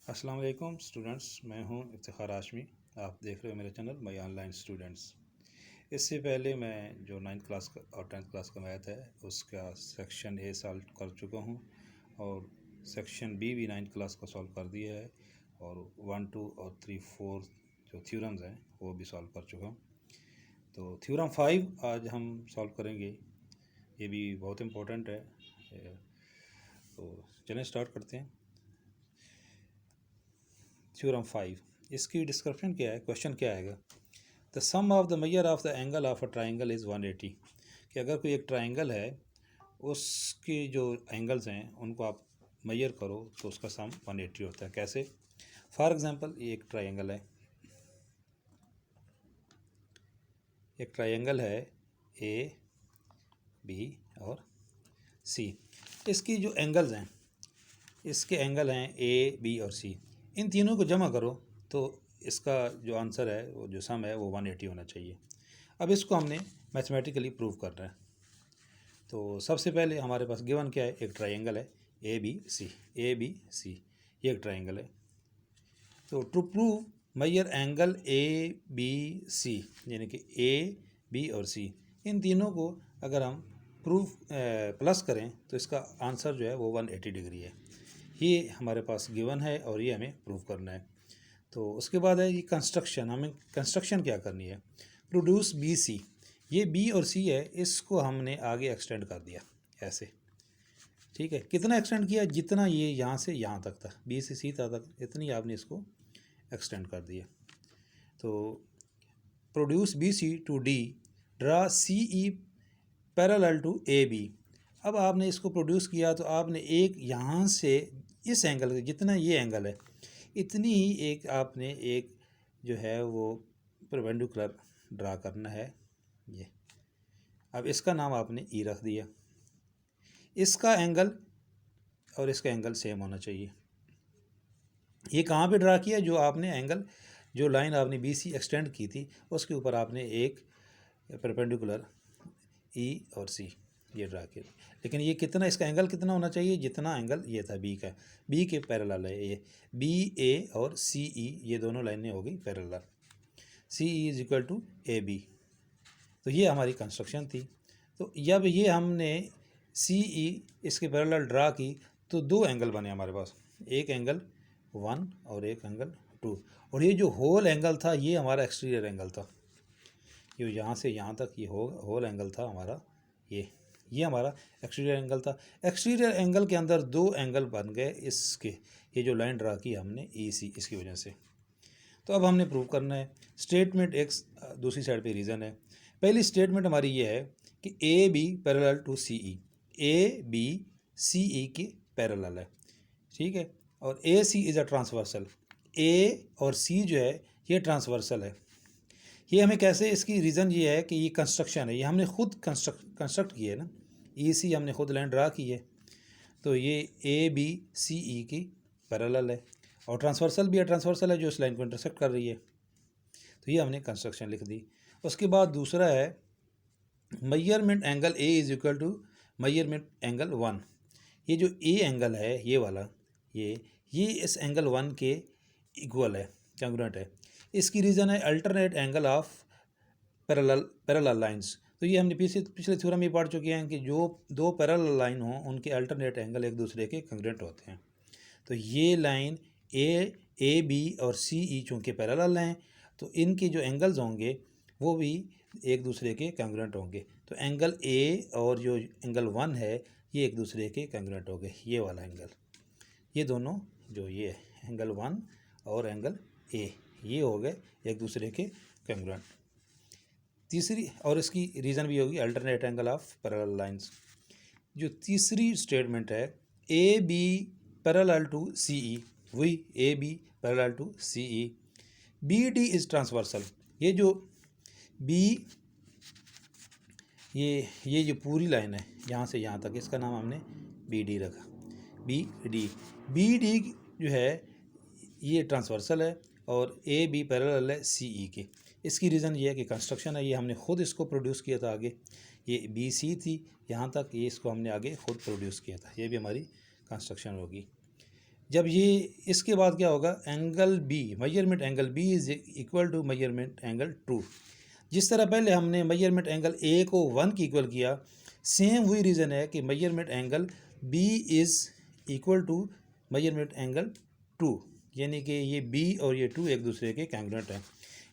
अस्सलाम वालेकुम स्टूडेंट्स, मैं हूं इफ्तिखार हाशमी। आप देख रहे हो मेरा चैनल माई ऑनलाइन स्टूडेंट्स। इससे पहले मैं जो 9th क्लास का और 10th क्लास का मैथ है उसका सेक्शन ए सॉल्व कर चुका हूं और सेक्शन बी भी 9th क्लास का सॉल्व कर दिया है और 1, 2 और 3, 4 जो थ्योरम्स हैं वो भी सॉल्व कर चुका हूँ। तो थ्योरम 5 आज हम सॉल्व करेंगे, ये भी बहुत इम्पोर्टेंट है। तो चलें स्टार्ट करते हैं। थ्योरम 5, इसकी डिस्क्रिप्शन क्या है, क्वेश्चन क्या आएगा। The sum of the measure of the angle of a triangle is 180। कि अगर कोई एक ट्राइंगल है उसके जो एंगल्स हैं उनको आप मेजर करो तो उसका सम 180 होता है। कैसे? फॉर एग्जांपल ये एक ट्राइंगल है ए बी और सी। इसकी जो एंगल्स हैं, इसके एंगल हैं ए बी और सी, इन तीनों को जमा करो तो इसका जो आंसर है वो जो सम है वो 180 होना चाहिए। अब इसको हमने मैथमेटिकली प्रूव करना है। तो सबसे पहले हमारे पास गिवन क्या है, एक ट्राइंगल है ए बी सी। ये एक ट्राइंगल है। तो to prove measure angle A B C, यानी कि ए बी और सी, इन तीनों को अगर हम प्रूफ प्लस करें तो इसका आंसर जो है वो 180 डिग्री है। ये हमारे पास गिवन है और ये हमें प्रूव करना है। तो उसके बाद है ये कंस्ट्रक्शन। हमें कंस्ट्रक्शन क्या करनी है, प्रोड्यूस बी सी। ये बी और सी है, इसको हमने आगे एक्सटेंड कर दिया ऐसे। ठीक है, कितना एक्सटेंड किया, जितना ये यहाँ से यहाँ तक था, बी से सी तक, इतनी आपने इसको एक्सटेंड कर दिया। तो produce B C to D, draw C E parallel to A B. अब आपने इसको प्रोड्यूस किया तो आपने एक यहाँ से इस एंगल, जितना ये एंगल है इतनी ही एक आपने एक जो है वो परपेंडिकुलर ड्रा करना है ये। अब इसका नाम आपने ई रख दिया। इसका एंगल और इसका एंगल सेम होना चाहिए। ये कहाँ पे ड्रा किया, जो आपने एंगल, जो लाइन आपने बी सी एक्सटेंड की थी उसके ऊपर आपने एक परपेंडिकुलर ई और सी ये ड्रा किया। लेकिन ये कितना, इसका एंगल कितना होना चाहिए, जितना एंगल ये था बी का, बी के पैरेलल है ये। बी ए और सी ई ये दोनों लाइनें हो गई parallel. C E is equal to A B. तो ये हमारी कंस्ट्रक्शन थी। तो जब ये हमने सी ई इसके पैरेलल ड्रा की तो दो एंगल बने हमारे पास, एक एंगल 1 और एक एंगल 2। और ये जो होल एंगल था ये हमारा एक्सटीरियर एंगल था। ये यहाँ से यहाँ तक ये होल एंगल था हमारा, ये हमारा एक्सटीरियर एंगल था। एक्सटीरियर एंगल के अंदर दो एंगल बन गए इसके, ये जो लाइन ड्रा की हमने ई सी, इसकी वजह से। तो अब हमने प्रूव करना है। स्टेटमेंट एक्स, दूसरी साइड पे रीज़न है। पहली स्टेटमेंट हमारी ये है कि A B parallel to C E, A B C E के पैरेलल है। ठीक है, और ए सी इज़ अ ट्रांसवर्सल। ए और सी जो है ये ट्रांसवर्सल है। ये हमें कैसे, इसकी रीज़न ये है कि ये कंस्ट्रक्शन है, ये हमने खुद कंस्ट्रक्ट की है ना, ई सी हमने खुद लाइन ड्रा की है। तो ये ए बी सी ई की पैरेलल है और ट्रांसवर्सल भी है, ट्रांसवर्सल है जो इस लाइन को इंटरसेक्ट कर रही है। तो ये हमने कंस्ट्रक्शन लिख दी। उसके बाद दूसरा है measurement angle A is equal to measurement angle 1। ये जो ए एंगल है ये वाला, ये इस एंगल 1 के इक्वल है, कंग्रुएंट है। इसकी रीज़न है alternate angle of parallel lines. तो ये हमने पिछले थ्योरम में पढ़ चुके हैं कि जो दो पैरेलल लाइन हों उनके अल्टरनेट एंगल एक दूसरे के कंग्रुएंट होते हैं। तो ये लाइन ए बी और सी ई चूँकि पैरेलल हैं तो इनके जो एंगल्स होंगे वो भी एक दूसरे के कंग्रुएंट होंगे। तो एंगल ए और जो एंगल 1 है ये एक दूसरे के कंग्रुएंट हो गए, ये वाला एंगल, ये दोनों जो ये एंगल 1 और एंगल ए ये हो गए एक दूसरे के कंग्रुएंट। तीसरी, और इसकी रीज़न भी होगी alternate angle of parallel lines. जो तीसरी स्टेटमेंट है A B parallel to C E, वही A B parallel to C E. B D is transversal. ये जो बी, ये जो पूरी लाइन है यहाँ से यहाँ तक, इसका नाम हमने बी डी रखा। बी डी जो है ये ट्रांसवर्सल है और ए बी पैरेलल है सी ई के। इसकी रीज़न ये है कि कंस्ट्रक्शन है, ये हमने खुद इसको प्रोड्यूस किया था आगे। ये बी सी थी यहाँ तक, ये इसको हमने आगे खुद प्रोड्यूस किया था, ये भी हमारी कंस्ट्रक्शन होगी। जब ये इसके बाद क्या होगा, angle B, measurement angle B is equal to measurement angle two. जिस तरह पहले हमने मेजरमेंट एंगल ए को 1 की इक्वल किया, सेम वही रीज़न है कि measurement angle B is equal to measurement angle two, यानी कि ये बी और ये टू एक दूसरे के कैंग्रुएंट हैं।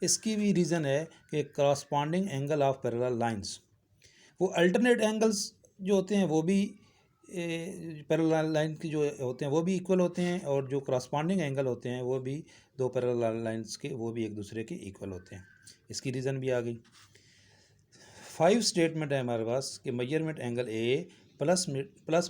इसकी भी रीज़न है कि corresponding angle of parallel lines, वो अल्टरनेट एंगल्स जो होते हैं वो भी पैरेलल लाइन की जो होते हैं वो भी इक्वल होते हैं, और जो करस्पॉन्डिंग एंगल होते हैं वो भी दो पैरेलल लाइंस के वो भी एक दूसरे के इक्वल होते हैं। इसकी रीज़न भी आ गई। 5 स्टेटमेंट है हमारे पास कि measurement angle A plus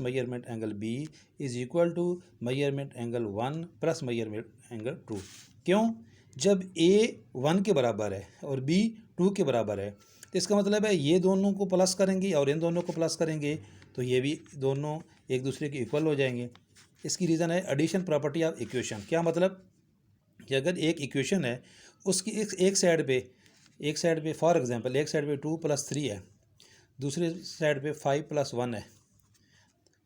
measurement angle B is equal to measurement angle 1 plus measurement angle 2। क्यों? जब ए 1 के बराबर है और बी 2 के बराबर है, तो इसका मतलब है ये दोनों को प्लस करेंगे और इन दोनों को प्लस करेंगे तो ये भी दोनों एक दूसरे के इक्वल हो जाएंगे। इसकी रीज़न है एडिशन प्रॉपर्टी ऑफ इक्वेशन। क्या मतलब कि अगर एक इक्वेशन है उसकी एक साइड पे फॉर एग्जांपल एक साइड पे 2 + 3 है, दूसरे साइड पे 5 + 1 है,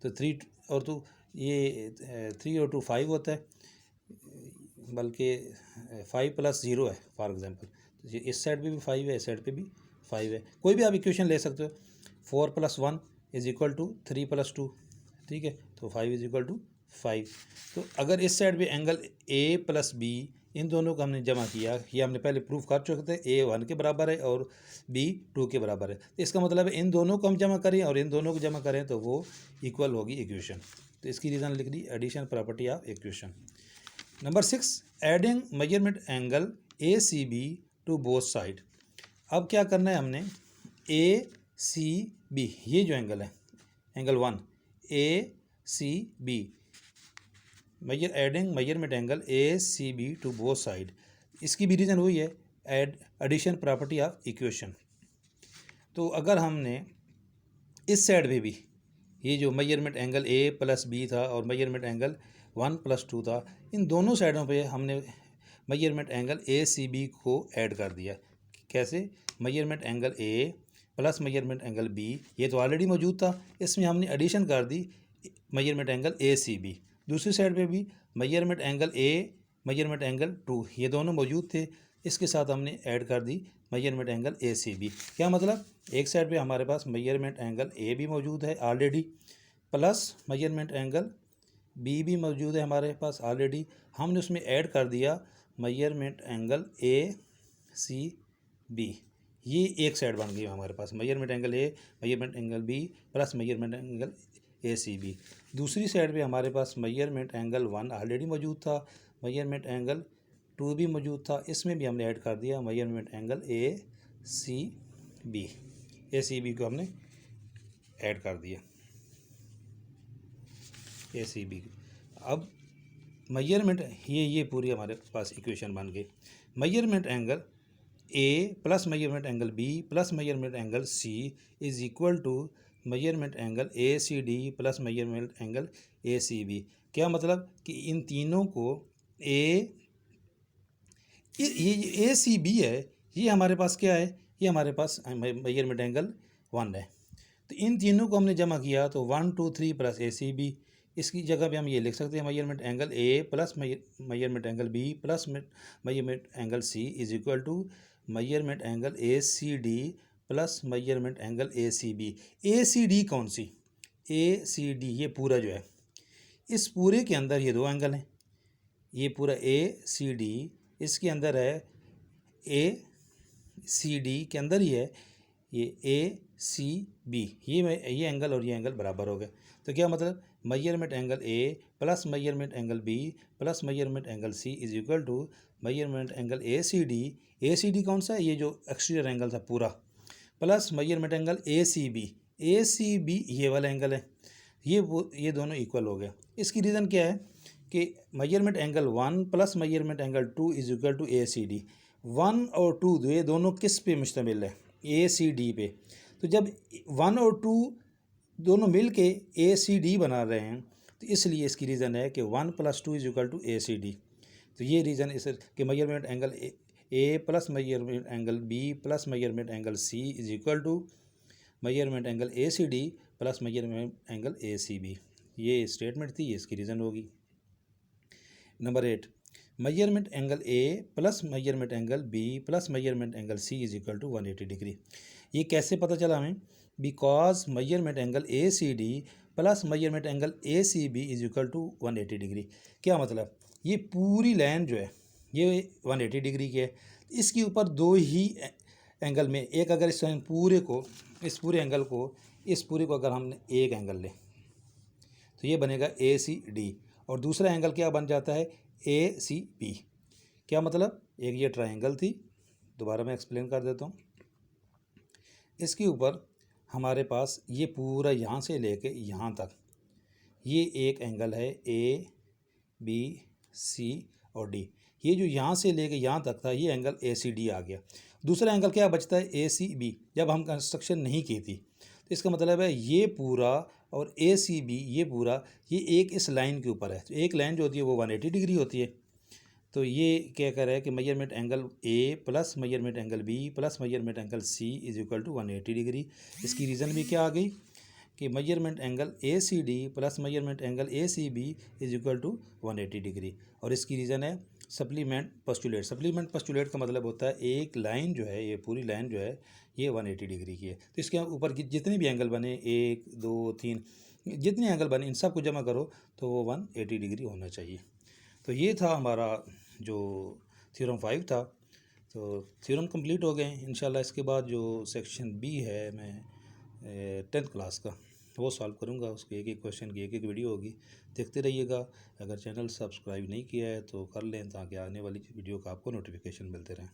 तो 3 और 2 ये 3 और 2 5 होता है, बल्कि 5 + 0 है फॉर एग्जांपल, तो इस साइड पे भी 5 है, इस साइड पे भी 5 है। कोई भी आप इक्वेशन ले सकते हो। 4 + 1 इज़ इक्वल टू 3 + 2, ठीक है, तो 5 इज़ इक्वल टू 5। तो अगर इस साइड पे एंगल ए प्लस बी, इन दोनों को हमने जमा किया, ये हमने पहले प्रूफ कर चुके थे, ए 1 के बराबर है और बी 2 के बराबर है, तो इसका मतलब है इन दोनों को हम जमा करें और इन दोनों को जमा करें तो वो इक्वल होगी इक्वेशन। तो इसकी रीज़न लिख दी addition property of equation. Number 6, adding measurement angle A C B to both side. अब क्या करना है हमने, ए सी बी ये जो एंगल है angle 1 A C B adding measurement angle A C B to both side, इसकी भी रीज़न वही है एडिशन प्रॉपर्टी ऑफ इक्वेशन। तो अगर हमने इस साइड पे भी ये जो measurement angle A plus B था और मेजरमेंट एंगल 1 + 2 था, इन दोनों साइडों पे हमने measurement angle A C B को ऐड कर दिया। कैसे? Measurement angle A plus measurement angle B, ये तो ऑलरेडी मौजूद था, इसमें हमने एडिशन कर दी measurement angle A C B. दूसरी साइड पे भी measurement angle A measurement angle 2 ये दोनों मौजूद थे, इसके साथ हमने ऐड कर दी measurement angle A C B. क्या मतलब, एक साइड पे हमारे पास मेजरमेंट एंगल ए भी मौजूद है already, plus measurement angle B भी मौजूद है हमारे पास ऑलरेडी, हमने उसमें ऐड कर दिया measurement angle A C B. ये एक साइड बन गई हमारे पास, measurement angle A measurement angle B plus measurement angle A C B. दूसरी साइड पे हमारे पास मेजरमेंट एंगल 1 ऑलरेडी मौजूद था, मेजरमेंट एंगल 2 भी मौजूद था, इसमें भी हमने ऐड कर दिया measurement angle A C B. A C B को हमने ऐड कर दिया ए सी बी। अब मेजरमेंट ये पूरी हमारे पास इक्वेशन बन गई। Measurement angle A plus measurement angle B plus measurement angle C is equal to measurement angle A C D plus measurement angle A C B. क्या मतलब कि इन तीनों को ये ए सी बी है, ये हमारे पास क्या है, ये हमारे पास मेजरमेंट एंगल 1 है, तो इन तीनों को हमने जमा किया तो 1 2 3 प्लस ए सी बी। इसकी जगह पे हम ये लिख सकते हैं measurement angle A plus measurement angle B plus measurement angle C is equal to measurement angle A C D plus measurement angle A C B. A C D कौन सी? ए सी डी ये पूरा जो है, इस पूरे के अंदर ये दो एंगल हैं, ये पूरा ए सी डी इसके अंदर है, ए सी डी के अंदर ही है ये ए सी बी, ये एंगल और ये एंगल बराबर हो गए। तो क्या मतलब, measurement angle A plus measurement angle B plus measurement angle C is equal to measurement angle A C D. A C D कौन सा है? ये जो एक्सटीरियर एंगल था पूरा, plus measurement angle A C B. A C B ये वाला angle है, ये दोनों इक्वल हो गया। इसकी रीज़न क्या है कि measurement angle 1 plus measurement angle 2 is equal to A C D. 1 और 2 ये दोनों किस पे मुश्तमिल है? ए सी डी पे। तो जब 1 और 2 दोनों मिल के ए सी डी बना रहे हैं, तो इसलिए इसकी रीज़न है कि 1 + 2 is equal to A C D. तो ये रीज़न इस कि measurement angle A plus measurement angle B plus measurement angle C is equal to measurement angle A C D plus measurement angle A C B. ये statement थी, इसकी reason होगी। Number 8, measurement angle A plus measurement angle B plus measurement angle C is equal to 180 degree. ये कैसे पता चला हमें? Because measurement angle A C D plus measurement angle A C B is equal to 180 degree. क्या मतलब? ये पूरी line जो है ये 180 डिग्री की है, इसके ऊपर दो ही एंगल में, एक अगर इस पूरे को, इस पूरे एंगल को, इस पूरे को अगर हमने एक एंगल लें तो ये बनेगा ए सी डी, और दूसरा एंगल क्या बन जाता है? ए सी बी। क्या मतलब? एक ये ट्रायंगल थी, दोबारा मैं एक्सप्लेन कर देता हूँ। इसके ऊपर हमारे पास ये पूरा यहाँ से लेके यहाँ तक ये एक एंगल है ए बी सी और डी। ये जो यहाँ से लेके यहाँ तक था ये एंगल ए सी डी आ गया। दूसरा एंगल क्या बचता है? ए सी बी। जब हम कंस्ट्रक्शन नहीं की थी तो इसका मतलब है ये पूरा और ए सी बी ये पूरा, ये एक इस लाइन के ऊपर है। तो एक लाइन जो होती है वो 180 डिग्री होती है। तो ये क्या कह रहा है कि measurement angle A plus measurement angle B plus measurement angle C is equal to 180 degree. इसकी रीज़न भी क्या आ गई कि measurement angle A C D plus measurement angle A C B is equal to 180 degree. और इसकी reason है supplement postulate. Supplement postulate का मतलब होता है एक लाइन जो है, ये पूरी लाइन जो है ये 180 डिग्री की है। तो इसके ऊपर की जितने भी एंगल बने, 1 2 3 जितने एंगल बने, इन सब को जमा करो तो वो 180 डिग्री होना चाहिए। तो ये था हमारा जो थ्योरम 5 था। तो थ्योरम कंप्लीट हो गए। इंशाल्लाह इसके बाद जो सेक्शन बी है, मैं 10th क्लास का वो सॉल्व करूँगा। उसके एक एक क्वेश्चन की एक एक वीडियो होगी, देखते रहिएगा। अगर चैनल सब्सक्राइब नहीं किया है तो कर लें ताकि आने वाली वीडियो का आपको नोटिफिकेशन मिलते रहें।